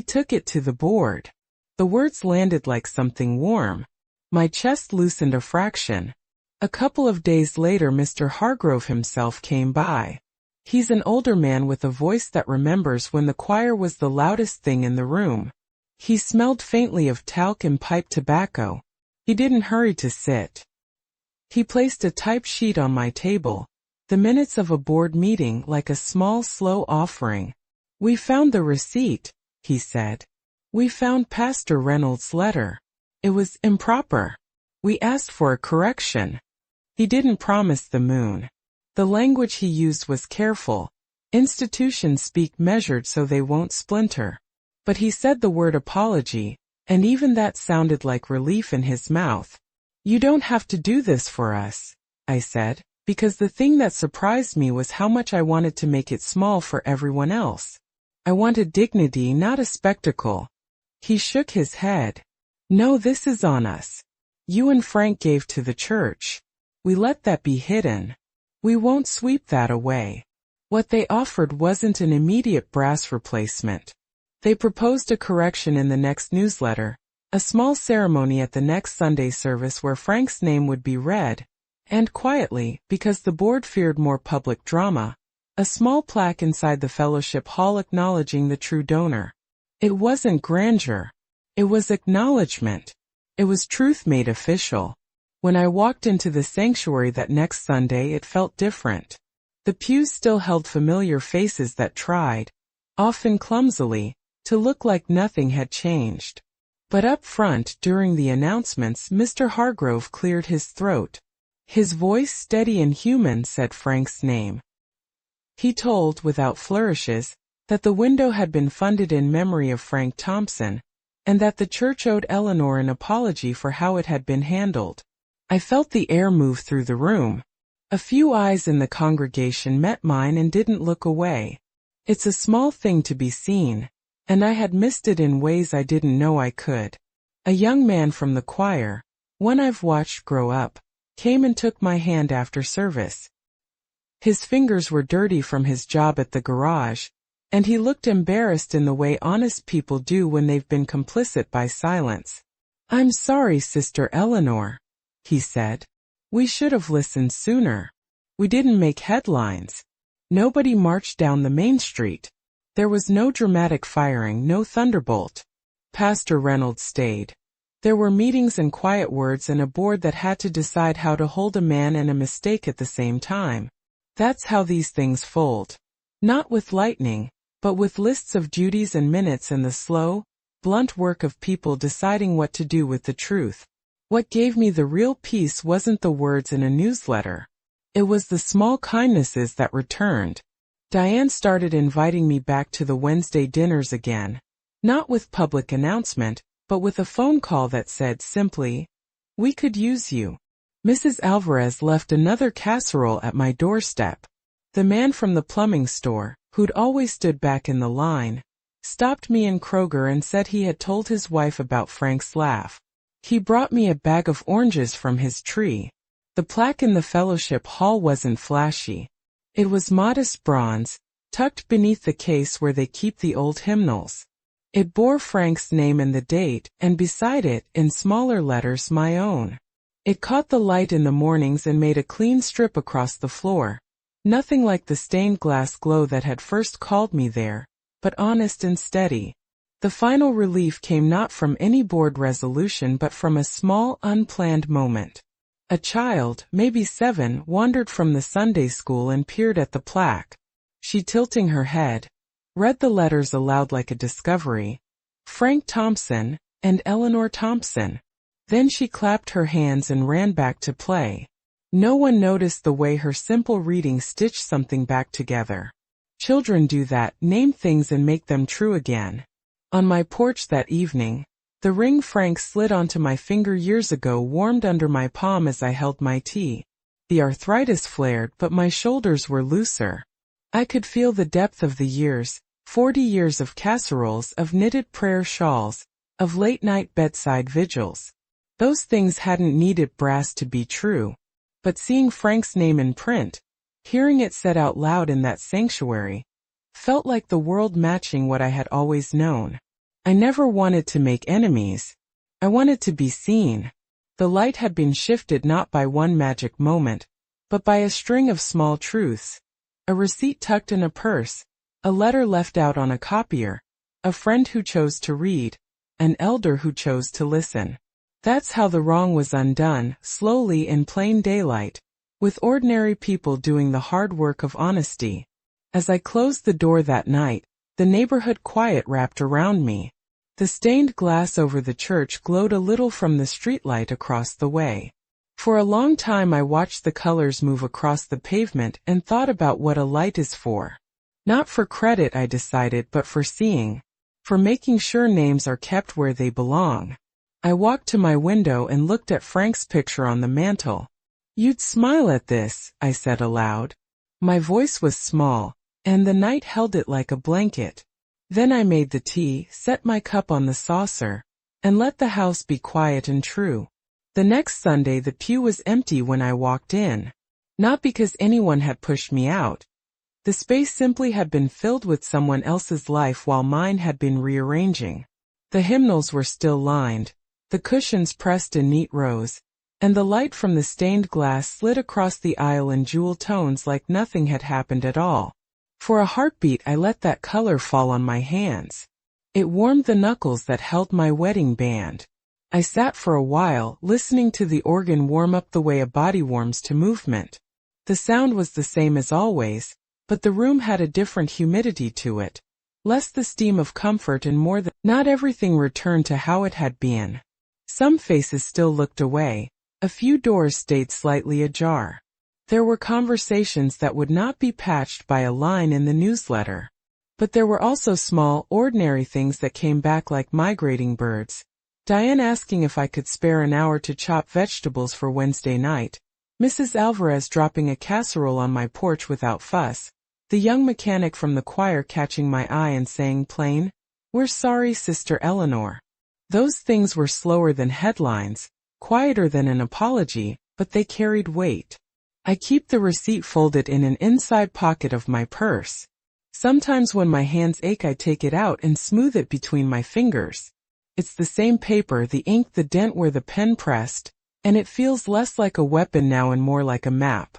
[SPEAKER 1] took it to the board." The words landed like something warm. My chest loosened a fraction. A couple of days later Mr. Hargrove himself came by. He's an older man with a voice that remembers when the choir was the loudest thing in the room. He smelled faintly of talc and pipe tobacco. He didn't hurry to sit. He placed a type sheet on my table, the minutes of a board meeting, like a small, slow offering. "We found the receipt," he said. "We found Pastor Reynolds' letter. It was improper. We asked for a correction." He didn't promise the moon. The language he used was careful. Institutions speak measured so they won't splinter. But he said the word apology, and even that sounded like relief in his mouth. "You don't have to do this for us," I said, because the thing that surprised me was how much I wanted to make it small for everyone else. I wanted dignity, not a spectacle. He shook his head. "No, this is on us. You and Frank gave to the church. We let that be hidden. We won't sweep that away." What they offered wasn't an immediate brass replacement. They proposed a correction in the next newsletter, a small ceremony at the next Sunday service where Frank's name would be read, and quietly, because the board feared more public drama, A small plaque inside the fellowship hall acknowledging the true donor. It wasn't grandeur. It was acknowledgement. It was truth made official. When I walked into the sanctuary that next Sunday, it felt different. The pews still held familiar faces that tried, often clumsily, to look like nothing had changed. But up front, during the announcements, Mr. Hargrove cleared his throat. His voice, steady and human, said Frank's name. He told, without flourishes, that the window had been funded in memory of Frank Thompson, and that the church owed Eleanor an apology for how it had been handled. I felt the air move through the room. A few eyes in the congregation met mine and didn't look away. It's a small thing to be seen, and I had missed it in ways I didn't know I could. A young man from the choir, one I've watched grow up, came and took my hand after service. His fingers were dirty from his job at the garage, and he looked embarrassed in the way honest people do when they've been complicit by silence. "I'm sorry, Sister Eleanor," he said. "We should have listened sooner. We didn't make headlines. Nobody marched down the main street. There was no dramatic firing, no thunderbolt." Pastor Reynolds stayed. There were meetings and quiet words and a board that had to decide how to hold a man and a mistake at the same time. That's how these things fold. Not with lightning, but with lists of duties and minutes and the slow, blunt work of people deciding what to do with the truth. What gave me the real peace wasn't the words in a newsletter. It was the small kindnesses that returned. Diane started inviting me back to the Wednesday dinners again. Not with public announcement, but with a phone call that said simply, "We could use you." Mrs. Alvarez left another casserole at my doorstep. The man from the plumbing store, who'd always stood back in the line, stopped me in Kroger and said he had told his wife about Frank's laugh. He brought me a bag of oranges from his tree. The plaque in the fellowship hall wasn't flashy. It was modest bronze, tucked beneath the case where they keep the old hymnals. It bore Frank's name and the date, and beside it, in smaller letters, my own. It caught the light in the mornings and made a clean strip across the floor. Nothing like the stained glass glow that had first called me there, but honest and steady. The final relief came not from any board resolution but from a small, unplanned moment. A child, maybe 7, wandered from the Sunday school and peered at the plaque. She, tilting her head, read the letters aloud like a discovery. Frank Thompson and Eleanor Thompson. Then she clapped her hands and ran back to play. No one noticed the way her simple reading stitched something back together. Children do that, name things and make them true again. On my porch that evening, the ring Frank slid onto my finger years ago warmed under my palm as I held my tea. The arthritis flared, but my shoulders were looser. I could feel the depth of the years, 40 years of casseroles, of knitted prayer shawls, of late-night bedside vigils. Those things hadn't needed brass to be true. But seeing Frank's name in print, hearing it said out loud in that sanctuary, felt like the world matching what I had always known. I never wanted to make enemies. I wanted to be seen. The light had been shifted not by one magic moment, but by a string of small truths. A receipt tucked in a purse, a letter left out on a copier, a friend who chose to read, an elder who chose to listen. That's how the wrong was undone, slowly in plain daylight, with ordinary people doing the hard work of honesty. As I closed the door that night, the neighborhood quiet wrapped around me. The stained glass over the church glowed a little from the streetlight across the way. For a long time I watched the colors move across the pavement and thought about what a light is for. Not for credit, I decided, but for seeing. For making sure names are kept where they belong. I walked to my window and looked at Frank's picture on the mantel. "You'd smile at this," I said aloud. My voice was small, and the night held it like a blanket. Then I made the tea, set my cup on the saucer, and let the house be quiet and true. The next Sunday the pew was empty when I walked in. Not because anyone had pushed me out. The space simply had been filled with someone else's life while mine had been rearranging. The hymnals were still lined, the cushions pressed in neat rows, and the light from the stained glass slid across the aisle in jewel tones like nothing had happened at all. For a heartbeat I let that color fall on my hands. It warmed the knuckles that held my wedding band. I sat for a while, listening to the organ warm up the way a body warms to movement. The sound was the same as always, but the room had a different humidity to it. Less the steam of comfort and more the... Not everything returned to how it had been. Some faces still looked away. A few doors stayed slightly ajar. There were conversations that would not be patched by a line in the newsletter. But there were also small, ordinary things that came back like migrating birds. Diane asking if I could spare an hour to chop vegetables for Wednesday night. Mrs. Alvarez dropping a casserole on my porch without fuss. The young mechanic from the choir catching my eye and saying plain, "We're sorry, Sister Eleanor." Those things were slower than headlines, quieter than an apology, but they carried weight. I keep the receipt folded in an inside pocket of my purse. Sometimes when my hands ache I take it out and smooth it between my fingers. It's the same paper, the ink, the dent where the pen pressed, and it feels less like a weapon now and more like a map.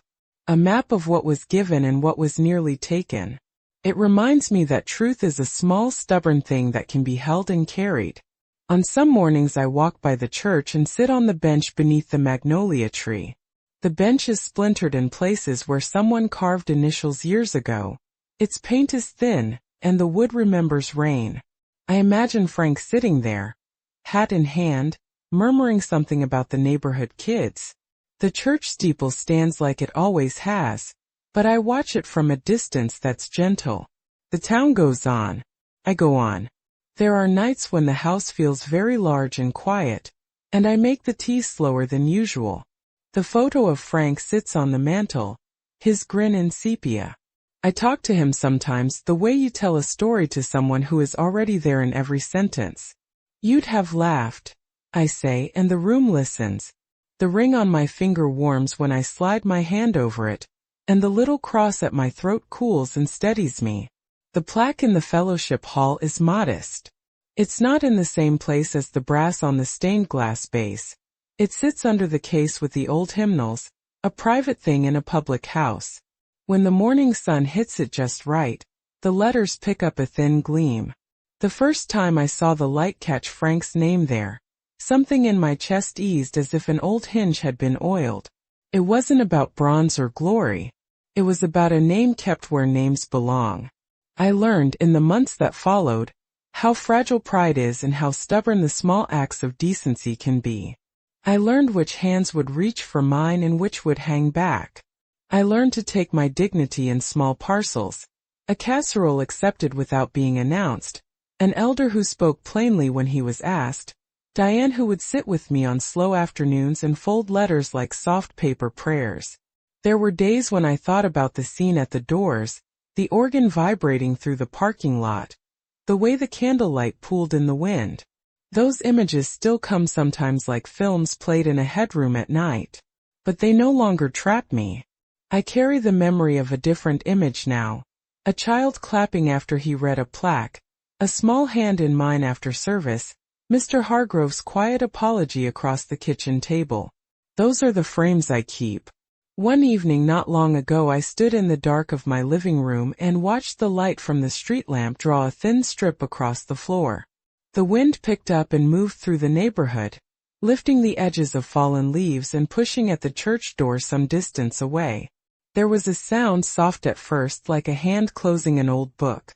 [SPEAKER 1] A map of what was given and what was nearly taken. It reminds me that truth is a small, stubborn thing that can be held and carried. On some mornings I walk by the church and sit on the bench beneath the magnolia tree. The bench is splintered in places where someone carved initials years ago. Its paint is thin, and the wood remembers rain. I imagine Frank sitting there, hat in hand, murmuring something about the neighborhood kids. The church steeple stands like it always has, but I watch it from a distance that's gentle. The town goes on. I go on. There are nights when the house feels very large and quiet, and I make the tea slower than usual. The photo of Frank sits on the mantel, his grin in sepia. I talk to him sometimes the way you tell a story to someone who is already there in every sentence. "You'd have laughed," I say, and the room listens. The ring on my finger warms when I slide my hand over it, and the little cross at my throat cools and steadies me. The plaque in the fellowship hall is modest. It's not in the same place as the brass on the stained glass base. It sits under the case with the old hymnals, a private thing in a public house. When the morning sun hits it just right, the letters pick up a thin gleam. The first time I saw the light catch Frank's name there, something in my chest eased as if an old hinge had been oiled. It wasn't about bronze or glory. It was about a name kept where names belong. I learned, in the months that followed, how fragile pride is and how stubborn the small acts of decency can be. I learned which hands would reach for mine and which would hang back. I learned to take my dignity in small parcels. A casserole accepted without being announced, an elder who spoke plainly when he was asked, Diane who would sit with me on slow afternoons and fold letters like soft paper prayers. There were days when I thought about the scene at the doors, the organ vibrating through the parking lot, the way the candlelight pooled in the wind. Those images still come sometimes like films played in a headroom at night. But they no longer trap me. I carry the memory of a different image now. A child clapping after he read a plaque, a small hand in mine after service, Mr. Hargrove's quiet apology across the kitchen table. Those are the frames I keep. One evening not long ago I stood in the dark of my living room and watched the light from the street lamp draw a thin strip across the floor. The wind picked up and moved through the neighborhood, lifting the edges of fallen leaves and pushing at the church door some distance away. There was a sound soft at first like a hand closing an old book.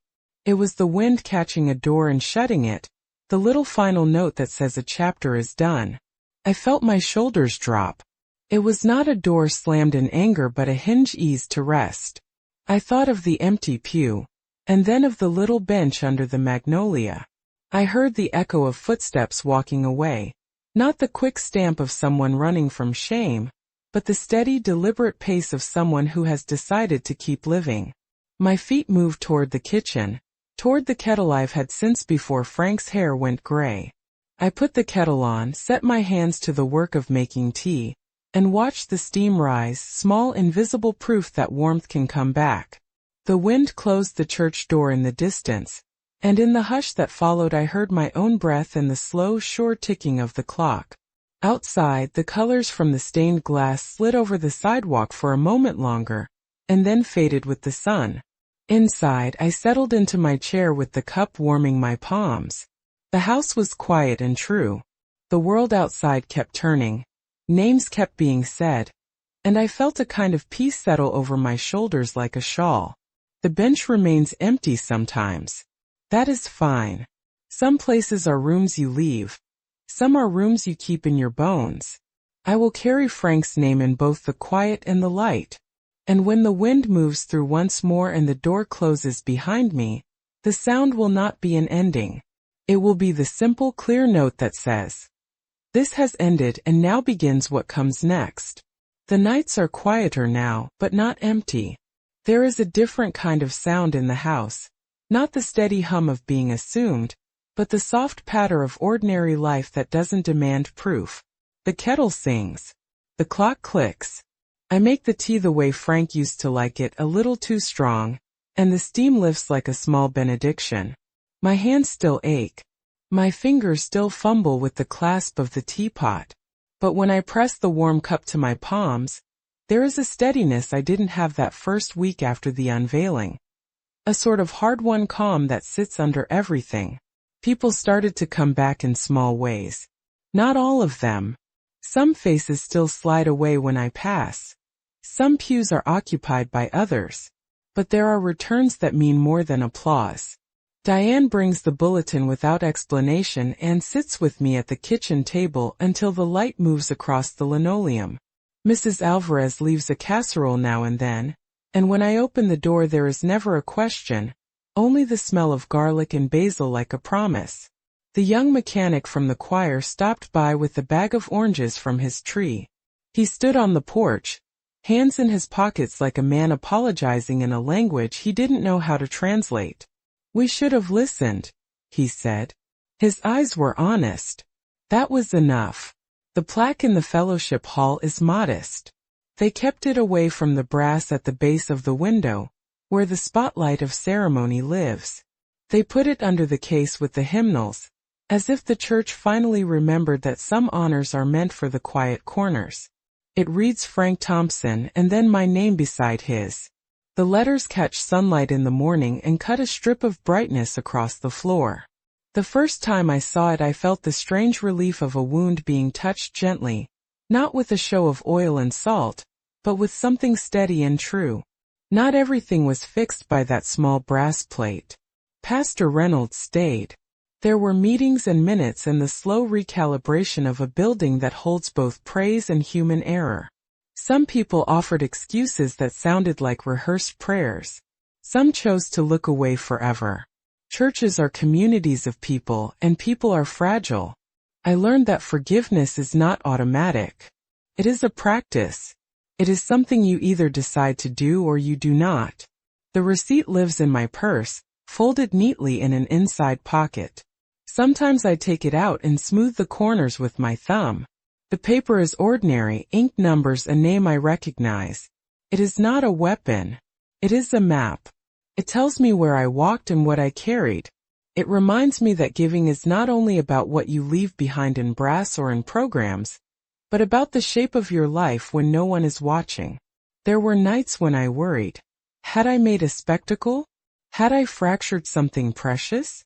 [SPEAKER 1] It was the wind catching a door and shutting it, the little final note that says a chapter is done. I felt my shoulders drop. It was not a door slammed in anger but a hinge eased to rest. I thought of the empty pew, and then of the little bench under the magnolia. I heard the echo of footsteps walking away, not the quick stamp of someone running from shame, but the steady, deliberate pace of someone who has decided to keep living. My feet moved toward the kitchen, toward the kettle I've had since before Frank's hair went gray. I put the kettle on, set my hands to the work of making tea, and watched the steam rise, small invisible proof that warmth can come back. The wind closed the church door in the distance, and in the hush that followed I heard my own breath and the slow, sure ticking of the clock. Outside, the colors from the stained glass slid over the sidewalk for a moment longer, and then faded with the sun. Inside, I settled into my chair with the cup warming my palms. The house was quiet and true. The world outside kept turning. Names kept being said. And I felt a kind of peace settle over my shoulders like a shawl. The bench remains empty sometimes. That is fine. Some places are rooms you leave. Some are rooms you keep in your bones. I will carry Frank's name in both the quiet and the light. And when the wind moves through once more and the door closes behind me, the sound will not be an ending. It will be the simple, clear note that says, "This has ended and now begins what comes next." The nights are quieter now, but not empty. There is a different kind of sound in the house, not the steady hum of being assumed, but the soft patter of ordinary life that doesn't demand proof. The kettle sings. The clock clicks. I make the tea the way Frank used to like it, a little too strong, and the steam lifts like a small benediction. My hands still ache. My fingers still fumble with the clasp of the teapot. But when I press the warm cup to my palms, there is a steadiness I didn't have that first week after the unveiling. A sort of hard-won calm that sits under everything. People started to come back in small ways. Not all of them. Some faces still slide away when I pass. Some pews are occupied by others. But there are returns that mean more than applause. Diane brings the bulletin without explanation and sits with me at the kitchen table until the light moves across the linoleum. Mrs. Alvarez leaves a casserole now and then, and when I open the door there is never a question, only the smell of garlic and basil like a promise. The young mechanic from the choir stopped by with a bag of oranges from his tree. He stood on the porch, hands in his pockets like a man apologizing in a language he didn't know how to translate. "We should have listened," he said. His eyes were honest. That was enough. The plaque in the fellowship hall is modest. They kept it away from the brass at the base of the window, where the spotlight of ceremony lives. They put it under the case with the hymnals, as if the church finally remembered that some honors are meant for the quiet corners. It reads Frank Thompson and then my name beside his. The letters catch sunlight in the morning and cut a strip of brightness across the floor. The first time I saw it I felt the strange relief of a wound being touched gently, not with a show of oil and salt, but with something steady and true. Not everything was fixed by that small brass plate. Pastor Reynolds stayed. There were meetings and minutes and the slow recalibration of a building that holds both praise and human error. Some people offered excuses that sounded like rehearsed prayers. Some chose to look away forever. Churches are communities of people, and people are fragile. I learned that forgiveness is not automatic. It is a practice. It is something you either decide to do or you do not. The receipt lives in my purse, folded neatly in an inside pocket. Sometimes I take it out and smooth the corners with my thumb. The paper is ordinary, ink numbers a name I recognize. It is not a weapon. It is a map. It tells me where I walked and what I carried. It reminds me that giving is not only about what you leave behind in brass or in programs, but about the shape of your life when no one is watching. There were nights when I worried. Had I made a spectacle? Had I fractured something precious?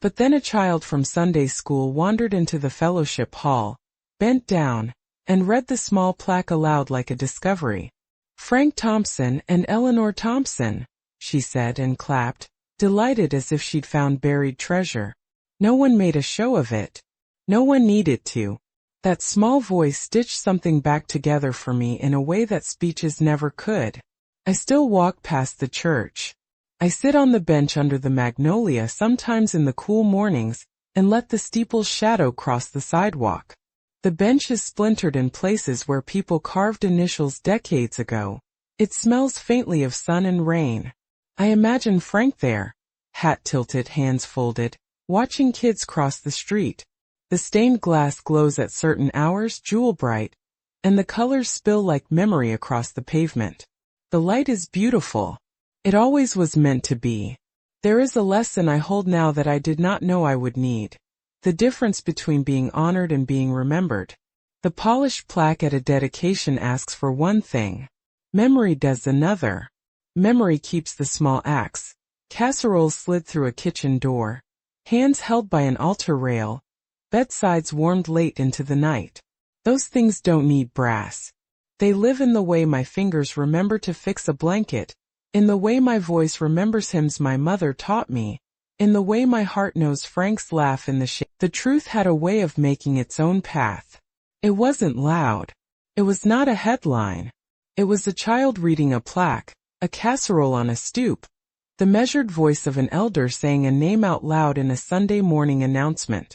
[SPEAKER 1] But then a child from Sunday school wandered into the fellowship hall, bent down, and read the small plaque aloud like a discovery. "Frank Thompson and Eleanor Thompson," she said and clapped, delighted as if she'd found buried treasure. No one made a show of it. No one needed to. That small voice stitched something back together for me in a way that speeches never could. I still walk past the church. I sit on the bench under the magnolia sometimes in the cool mornings and let the steeple's shadow cross the sidewalk. The bench is splintered in places where people carved initials decades ago. It smells faintly of sun and rain. I imagine Frank there, hat tilted, hands folded, watching kids cross the street. The stained glass glows at certain hours, jewel bright, and the colors spill like memory across the pavement. The light is beautiful. It always was meant to be. There is a lesson I hold now that I did not know I would need. The difference between being honored and being remembered. The polished plaque at a dedication asks for one thing. Memory does another. Memory keeps the small axe. Casseroles slid through a kitchen door. Hands held by an altar rail. Bedsides warmed late into the night. Those things don't need brass. They live in the way my fingers remember to fix a blanket, in the way my voice remembers hymns my mother taught me, in the way my heart knows Frank's laugh in the shade. The truth had a way of making its own path. It wasn't loud. It was not a headline. It was a child reading a plaque, a casserole on a stoop, the measured voice of an elder saying a name out loud in a Sunday morning announcement.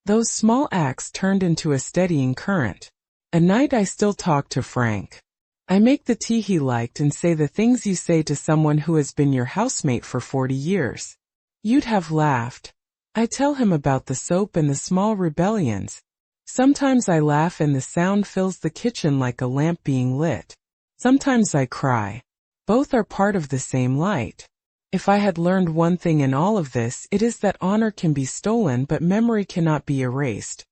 [SPEAKER 1] Those small acts turned into a steadying current. At night I still talk to Frank. I make the tea he liked and say the things you say to someone who has been your housemate for 40 years. You'd have laughed. I tell him about the soap and the small rebellions. Sometimes I laugh and the sound fills the kitchen like a lamp being lit. Sometimes I cry. Both are part of the same light. If I had learned one thing in all of this, it is that honor can be stolen but memory cannot be erased.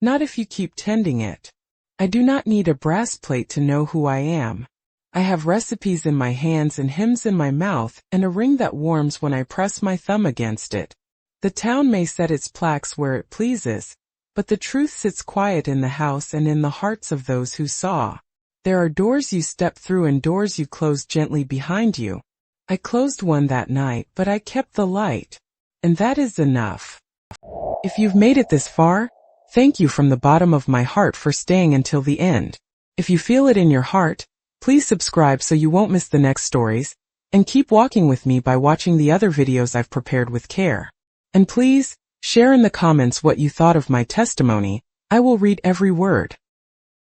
[SPEAKER 1] Not if you keep tending it. I do not need a brass plate to know who I am. I have recipes in my hands and hymns in my mouth and a ring that warms when I press my thumb against it. The town may set its plaques where it pleases, but the truth sits quiet in the house and in the hearts of those who saw. There are doors you step through and doors you close gently behind you. I closed one that night, but I kept the light. And that is enough. If you've made it this far, thank you from the bottom of my heart for staying until the end. If you feel it in your heart, please subscribe so you won't miss the next stories, and keep walking with me by watching the other videos I've prepared with care. And please, share in the comments what you thought of my testimony. I will read every word.